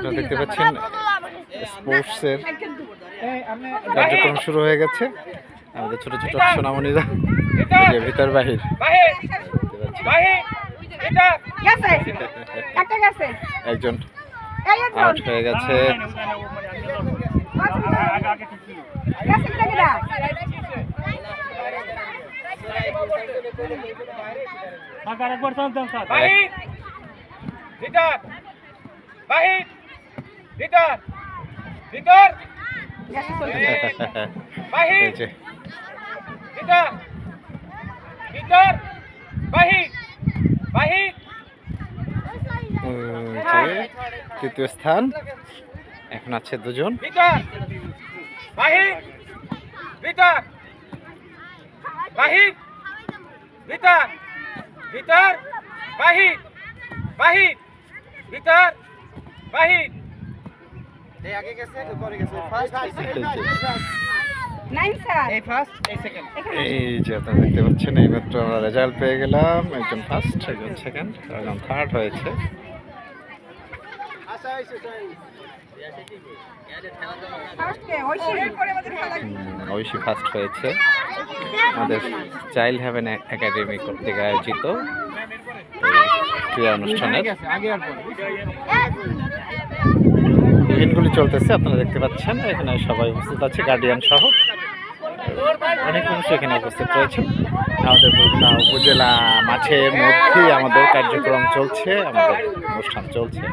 আপনারা দেখতে পাচ্ছেন স্পোর্টসের কার্যক্রম শুরু হয়ে গেছে। আমাদের ছোট ছোট সোনামণিরা ভিতর বাহির একজন আউট হয়ে গেছে। তৃতীয় স্থান এখন আছে দুজন। এই যে আপনারা দেখতে পাচ্ছেন এইমাত্র আমরা রেজাল্ট পেয়ে গেলাম। একজন ফার্স্ট, একজন সেকেন্ড, একজন থার্ড হয়েছে। ঐশী ফার্স্ট হয়েছে। আমাদের চাইল্ড হেভেন একাডেমি কর্তৃক আয়োজিত ক্রীড়া অনুষ্ঠানের ইভেন্টগুলি চলতেছে। আপনারা দেখতে পাচ্ছেন এখানে সবাই উপস্থিত আছে, গার্ডিয়ান সহ অনেক মানুষ এখানে উপস্থিত রয়েছেন। আমাদের বগুড়া উপজেলা মাঠের মধ্যেই আমাদের কার্যক্রম চলছে, আমাদের অনুষ্ঠান চলছে।